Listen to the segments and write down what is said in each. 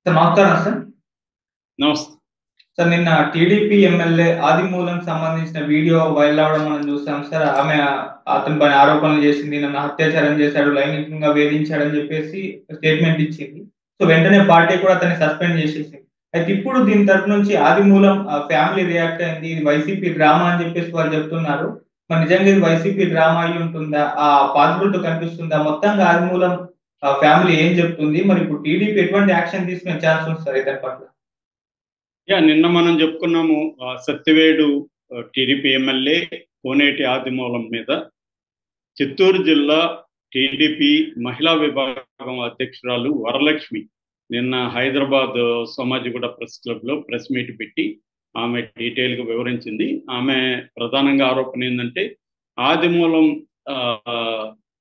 Sir నమస్కారం sir. నమస్తే. Sir నిన్న టీడీపీ ఎమ్మెల్యే ఆదిమూలంకి సంబంధించిన వీడియో వైరల్ అవ్వడం మనం చూసాం సార్. ఆమె అతనిపై ఆరోపణలు చేసింది. నన్ను అత్యాచారం చేశాడు, లైంగికంగా వేధించాడని చెప్పేసి స్టేట్మెంట్ ఇచ్చింది. సో వెంటనే పార్టీ కూడా అతన్ని సస్పెండ్ చేసేసింది. అయితే ఇప్పుడు దీని తరపు నుంచి ఆదిమూలం ఫ్యామిలీ రియాక్ట్ అయింది. ఇది వైసీపీ డ్రామా అని చెప్పేసి వాళ్ళు చెప్తున్నారు. మరి నిజంగా ఇది వైసీపీ డ్రామా అయి ఉంటుందా? ఆ పాసిబిలిటీ కనిపిస్తుందా? మొత్తంగా ఆదిమూలం ఫ్యామిలీ ఏం చెప్తుంది? మరి ఇప్పుడు టీడీపీ ఎటువంటి యాక్షన్ తీసుకునే ఛాన్స్ ఉంది సార్ ఇతని పట్ల? నిన్న మనం చెప్పుకున్నాము సత్యవేడు టీడీపీ ఎమ్మెల్యే కోనేటి ఆదిమూలం మీద చిత్తూరు జిల్లా టీడీపీ మహిళా విభాగం అధ్యక్షురాలు వరలక్ష్మి నిన్న హైదరాబాద్ సోమాజిగూడ ప్రెస్ క్లబ్లో ప్రెస్ మీట్ పెట్టి ఆమె డీటెయిల్గా వివరించింది. ఆమె ప్రధానంగా ఆరోపణ ఏంటంటే ఆదిమూలం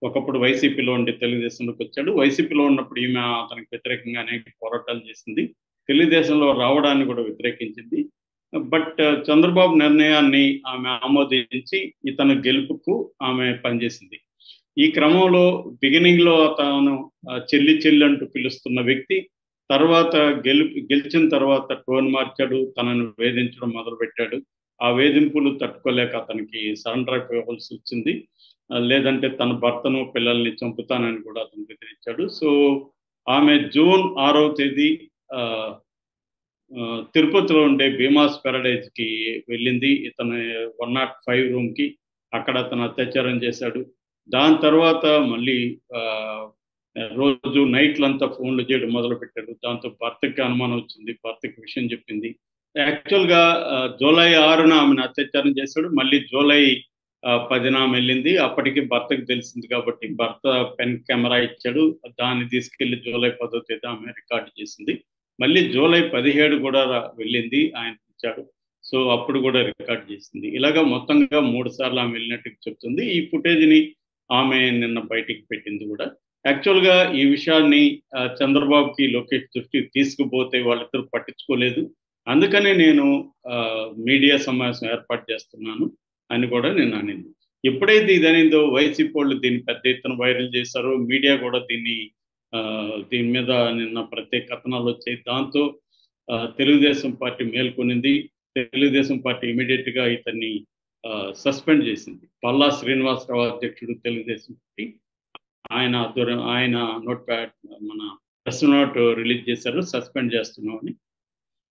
ఒకప్పుడు వైసీపీలో ఉండి తెలుగుదేశంలోకి వచ్చాడు. వైసీపీలో ఉన్నప్పుడు ఈమె అతనికి వ్యతిరేకంగా అనేక పోరాటాలు చేసింది. తెలుగుదేశంలో రావడాన్ని కూడా వ్యతిరేకించింది. బట్ చంద్రబాబు నిర్ణయాన్ని ఆమె ఆమోదించి ఇతను గెలుపుకు ఆమె పనిచేసింది. ఈ క్రమంలో బిగినింగ్లో తాను చెల్లి చెల్లి అంటూ పిలుస్తున్న వ్యక్తి తర్వాత గెలిచిన తర్వాత టోన్ మార్చాడు, తనను వేధించడం మొదలుపెట్టాడు. ఆ వేధింపులు తట్టుకోలేక అతనికి సరెండర్ అయిపోవలసి వచ్చింది. లేదంటే తన భర్తను పిల్లల్ని చంపుతానని కూడా అతను బెదిరించాడు. సో ఆమె జూన్ 6వ తేదీ తిరుపతిలో ఉండే భీమాస్ పారడైజ్కి వెళ్ళింది. ఇతను 105 రూమ్కి. అక్కడ అతను అత్యాచారం చేశాడు. దాని తర్వాత మళ్ళీ రోజు నైట్లంతా ఫోన్లు చేయడం మొదలుపెట్టాడు. దాంతో భర్తకి అనుమానం వచ్చింది. భర్తకి విషయం చెప్పింది. యాక్చువల్గా జూలై 6న ఆమెను అత్యాచారం చేశాడు. మళ్ళీ జూలై 10న ఆమె వెళ్ళింది. అప్పటికి భర్తకు తెలిసింది కాబట్టి భర్త పెన్ కెమెరా ఇచ్చాడు. దాన్ని తీసుకెళ్లి జూలై 10వ తేదీ ఆమె రికార్డు చేసింది. మళ్ళీ జూలై 17 కూడా వెళ్ళింది, ఆయన ఇచ్చాడు. సో అప్పుడు కూడా రికార్డ్ చేసింది. ఇలాగా మొత్తంగా 3 సార్లు ఆమె వెళ్ళినట్టు చెప్తుంది. ఈ ఫుటేజ్ని ఆమె నిన్న బయటికి పెట్టింది కూడా. యాక్చువల్గా ఈ విషయాన్ని చంద్రబాబుకి లోకేష్ దృష్టికి తీసుకుపోతే వాళ్ళిద్దరు పట్టించుకోలేదు. అందుకనే నేను మీడియా సమావేశం ఏర్పాటు చేస్తున్నాను అని కూడా నేను అనింది. ఎప్పుడైతే ఇది అనిందో వైసీపీ వాళ్ళు దీన్ని పెద్ద ఎత్తున వైరల్ చేశారో, మీడియా కూడా దీని మీద నిన్న ప్రత్యేక కథనాలు వచ్చాయి. దాంతో తెలుగుదేశం పార్టీ మేల్కొనింది. తెలుగుదేశం పార్టీ ఇమీడియట్గా ఇతన్ని సస్పెండ్ చేసింది. పల్లా శ్రీనివాసరావు అధ్యక్షుడు తెలుగుదేశం పార్టీ, ఆయన నోట్ ప్యాడ్ మన ప్రెస్ నోట్ రిలీజ్ చేశారు, సస్పెండ్ చేస్తున్నామని.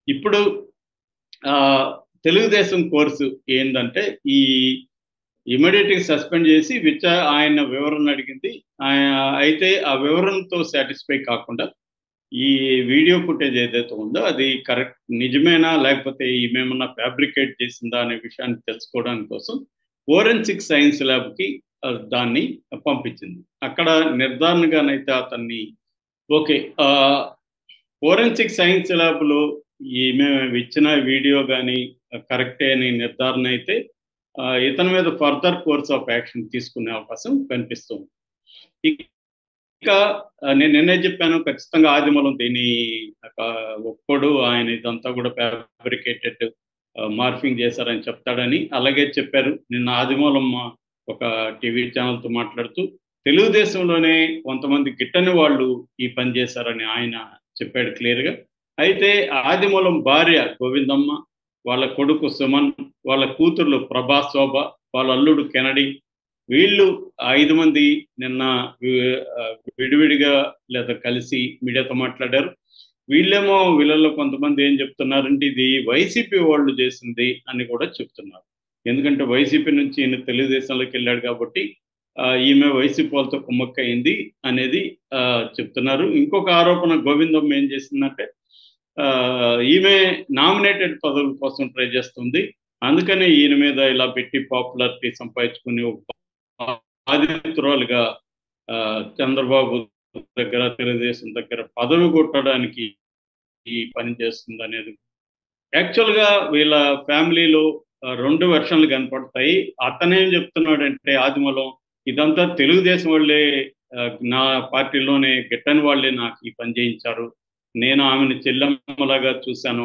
ఇప్పుడు తెలుగుదేశం కోర్సు ఏంటంటే ఈ ఇమీడియట్గా సస్పెండ్ చేసి ఆయన వివరణ అడిగింది. అయితే ఆ వివరణతో సాటిస్ఫై కాకుండా ఈ వీడియో ఫుటేజ్ ఏదైతే ఉందో అది కరెక్ట్ నిజమేనా లేకపోతే ఈమెమన్నా ఫ్యాబ్రికేట్ చేసిందా అనే విషయాన్ని తెలుసుకోవడానికి కోసం ఫోరెన్సిక్ సైన్స్ ల్యాబ్కి దాన్ని పంపించింది. అక్కడ నిర్ధారణగానైతే అతన్ని ఓకే ఫోరెన్సిక్ సైన్స్ ల్యాబ్లో ఈమె ఇచ్చిన వీడియో కానీ కరెక్టే అని నిర్ధారణ అయితే ఇతని మీద ఫర్దర్ కోర్స్ ఆఫ్ యాక్షన్ తీసుకునే అవకాశం కనిపిస్తుంది. ఇక నేను నిన్నే చెప్పాను, ఖచ్చితంగా ఆదిమూలం దీన్ని ఒక్కడు ఆయన ఇదంతా కూడా ఫ్యాబ్రికేటెడ్ మార్ఫింగ్ చేశారని చెప్తాడని అలాగే చెప్పారు. నిన్న ఆదిమూలం ఒక టీవీ ఛానల్తో మాట్లాడుతూ తెలుగుదేశంలోనే కొంతమంది గిట్టని వాళ్ళు ఈ పని చేశారని ఆయన చెప్పాడు క్లియర్గా. అయితే ఆదిమూలం భార్య గోవిందమ్మ, వాళ్ళ కొడుకు సుమన్, వాళ్ళ కూతుర్లు ప్రభా, శోభ, వాళ్ళ అల్లుడు కెనడి, వీళ్ళు 5 మంది నిన్న విడివిడిగా లేదా కలిసి మీడియాతో మాట్లాడారు. వీళ్ళలో కొంతమంది ఏం చెప్తున్నారంటే ఇది వైసీపీ వాళ్ళు చేసింది అని కూడా చెప్తున్నారు. ఎందుకంటే వైసీపీ నుంచి ఈయన తెలుగుదేశంలోకి వెళ్ళాడు కాబట్టి ఈమె వైసీపీ వాళ్ళతో కుమ్మక్కయింది అనేది చెప్తున్నారు. ఇంకొక ఆరోపణ గోవిందమ్మ ఏం చేసిందంటే ఈమె నామినేటెడ్ పదవుల కోసం ట్రై చేస్తుంది, అందుకనే ఈయన మీద ఇలా పెట్టి పాపులారిటీ సంపాదించుకుని బాధితురాలుగా చంద్రబాబు దగ్గర తెలుగుదేశం దగ్గర పదవి కొట్టడానికి ఈ పని చేస్తుంది అనేది. యాక్చువల్గా వీళ్ళ ఫ్యామిలీలో 2 వెర్షన్లు కనపడతాయి. అతనేం చెప్తున్నాడంటే ఆదిమూలం ఇదంతా తెలుగుదేశం వాళ్ళే నా పార్టీలోనే గిట్టని వాళ్ళే నాకు ఈ పని చేయించారు, నేను ఆమెను చెల్లెమ్మలాగా చూశాను,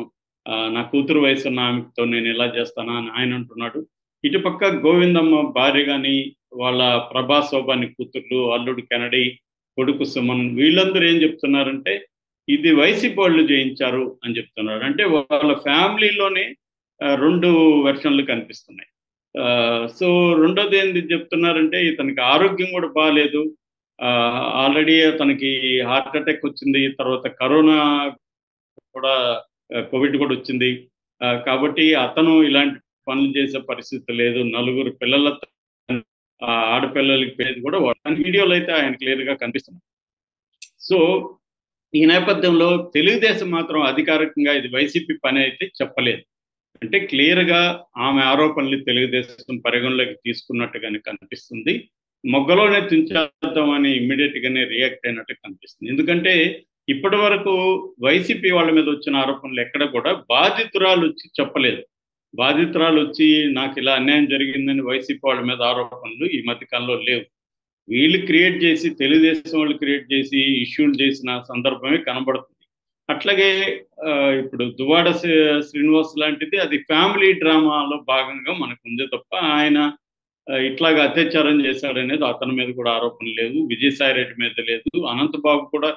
నా కూతురు వయసు ఉన్న ఆమెతో నేను ఎలా చేస్తానా అని ఆయన అంటున్నాడు. ఇటుపక్క గోవిందమ్మ భార్య కానీ వాళ్ళ ప్రభా, శోభాని కూతుర్లు, అల్లుడు కెనడి, కొడుకు సుమన్, వీళ్ళందరూ ఏం చెప్తున్నారంటే ఇది వైసీపీ వాళ్ళు చేయించారు అని చెప్తున్నారు. అంటే వాళ్ళ ఫ్యామిలీలోనే రెండు వెర్షన్లు కనిపిస్తున్నాయి. సో రెండోది ఏంటి చెప్తున్నారంటే ఇతనికి ఆరోగ్యం కూడా బాగాలేదు. ఆల్రెడీ అతనికి హార్ట్ అటాక్ వచ్చింది, తర్వాత కరోనా కూడా కోవిడ్ కూడా వచ్చింది. కాబట్టి అతను ఇలాంటి పనులు చేసే పరిస్థితి లేదు. నలుగురు పిల్లల ఆడపిల్లలకి పేరు కూడా వీడియోలో అయితే ఆయన క్లియర్ గా కనిపిస్తుంది. సో ఈ నేపథ్యంలో తెలుగుదేశం మాత్రం అధికారికంగా ఇది వైసీపీ పని అయితే చెప్పలేదు. అంటే క్లియర్ గా ఆమె ఆరోపణలు తెలుగుదేశం పరిగణలోకి తీసుకున్నట్టుగానే కనిపిస్తుంది. మొగ్గలోనే తుంచేద్దామని ఇమ్మీడియట్ గానే రియాక్ట్ అయినట్టు కనిపిస్తుంది. ఎందుకంటే ఇప్పటి వరకు వైసీపీ వాళ్ళ మీద వచ్చిన ఆరోపణలు ఎక్కడ కూడా బాధితురాలు వచ్చి చెప్పలేదు. బాధితురాలు వచ్చి నాకు ఇలా అన్యాయం జరిగిందని వైసీపీ వాళ్ళ మీద ఆరోపణలు ఈ మధ్య కాలంలో లేవు. వీళ్ళు క్రియేట్ చేసి, తెలుగుదేశం వాళ్ళు క్రియేట్ చేసి ఇష్యూలు చేసిన సందర్భమే కనబడుతుంది. అట్లాగే ఇప్పుడు దువ్వాడ శ్రీనివాస్ లాంటిది అది ఫ్యామిలీ డ్రామాలో భాగంగా మనకు ఉంది తప్ప ఆయన ఇట్లాగా అత్యాచారం చేశాడనేది అతని మీద కూడా ఆరోపణ లేదు. విజయసాయి రెడ్డి మీద లేదు. అనంతబాబు కూడా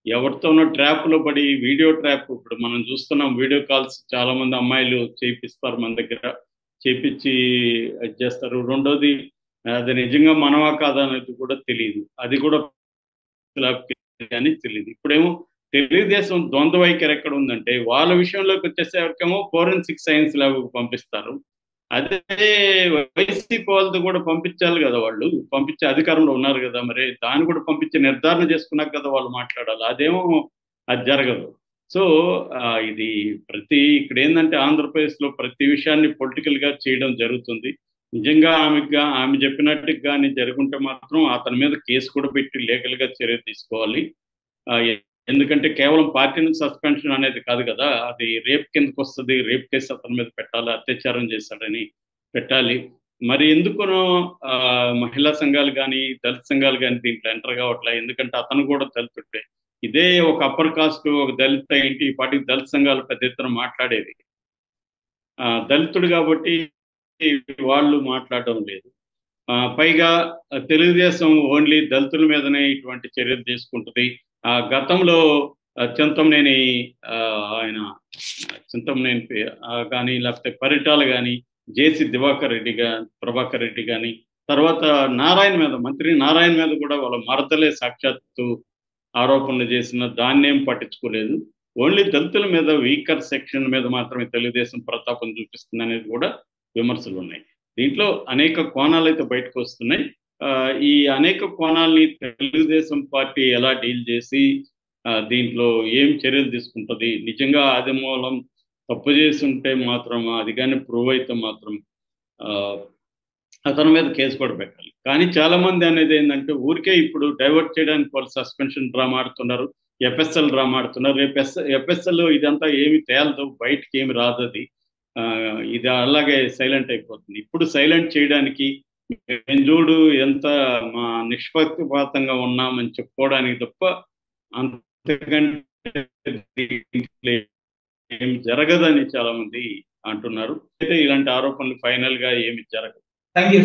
ఎవరితోనో ట్రాప్లో పడి, వీడియో ట్రాప్, ఇప్పుడు మనం చూస్తున్నాం వీడియో కాల్స్ చాలా మంది అమ్మాయిలు చేపిస్తారు మన దగ్గర, చేపించి చేస్తారు. రెండోది అది నిజంగా మనవా కాదా అనేది కూడా తెలియదు. అది కూడా అని తెలియదు. ఇప్పుడేమో తెలుగుదేశం ద్వంద్వ వైఖరి ఎక్కడ ఉందంటే వాళ్ళ విషయంలోకి వచ్చేసరికేమో ఫోరెన్సిక్ సైన్స్ ల్యాబ్ పంపిస్తారు. అదే వైసీపీ వాళ్ళతో కూడా పంపించాలి కదా, వాళ్ళు పంపించే అధికారంలో ఉన్నారు కదా, మరి దాన్ని కూడా పంపించి నిర్ధారణ చేసుకున్నాక కదా వాళ్ళు మాట్లాడాలి. అదేమో అది జరగదు. సో ఇది ఇక్కడ ఏంటంటే ఆంధ్రప్రదేశ్లో ప్రతి విషయాన్ని పొలిటికల్ గా చేయడం జరుగుతుంది. నిజంగా ఆమె చెప్పినట్టు కానీ జరుగుంటే మాత్రం అతని మీద కేసు కూడా పెట్టి లీగల్ గా చర్య తీసుకోవాలి. ఎందుకంటే కేవలం పార్టీ నుంచి సస్పెన్షన్ అనేది కాదు కదా, అది రేప్ కిందకు వస్తుంది. రేప్ కేసు అతని మీద పెట్టాలి, అత్యాచారం చేశాడని పెట్టాలి. మరి ఎందుకునో మహిళా సంఘాలు కానీ దళిత సంఘాలు కానీ దీంట్లో ఎంటర్ కావట్లే. ఎందుకంటే అతను కూడా దళితుడే. ఇదే ఒక అప్పర్ కాస్ట్ ఒక దళిత ఏంటి ఈ పార్టీకి దళిత సంఘాలు పెద్ద ఎత్తున మాట్లాడేది. దళితుడు కాబట్టి వాళ్ళు మాట్లాడడం లేదు. పైగా తెలుగుదేశం ఓన్లీ దళితుల మీదనే ఇటువంటి చర్యలు తీసుకుంటుంది. గతంలో చింతమనేని కానీ లేకపోతే పరిటాల కానీ, జేసీ ప్రభాకర్ రెడ్డి కానీ, తర్వాత మంత్రి నారాయణ మీద కూడా వాళ్ళ మరదలే సాక్షాత్తు ఆరోపణలు చేసిన దాన్నేం పట్టించుకోలేదు. ఓన్లీ దళితుల మీద, వీకర్ సెక్షన్ మీద మాత్రమే తెలుగుదేశం ప్రతాపం చూపిస్తుంది అనేది కూడా విమర్శలు ఉన్నాయి. దీంట్లో అనేక కోణాలు అయితే బయటకు వస్తున్నాయి. ఈ అనేక కోణాలని తెలుగుదేశం పార్టీ ఎలా డీల్ చేసి దీంట్లో ఏం చర్యలు తీసుకుంటుంది, నిజంగా ఆదిమూలం తప్పు చేసి ఉంటే మాత్రం అది కానీ ప్రూవ్ అయితే మాత్రం అతని మీద కేసు కూడా పెట్టాలి. కానీ చాలా మంది అనేది ఏంటంటే ఊరికే ఇప్పుడు డైవర్ట్ చేయడానికి వాళ్ళు సస్పెన్షన్ డ్రామా ఆడుతున్నారు, ఎఫ్ఎస్ఎల్ డ్రామా ఆడుతున్నారు. రేపు ఎఫ్ఎస్ఎల్ ఇదంతా ఏమి తేలదు, బయటకి ఏమి రాదు. అది ఇది అలాగే సైలెంట్ అయిపోతుంది. ఇప్పుడు సైలెంట్ చేయడానికి మేము చూడు ఎంత మా నిష్పక్షపాతంగా ఉన్నామని చెప్పుకోవడానికి తప్ప అంతకంటే ఏమి జరగదని చాలా మంది అంటున్నారు. అయితే ఇలాంటి ఆరోపణలు ఫైనల్ గా ఏమి జరగదు. Thank you.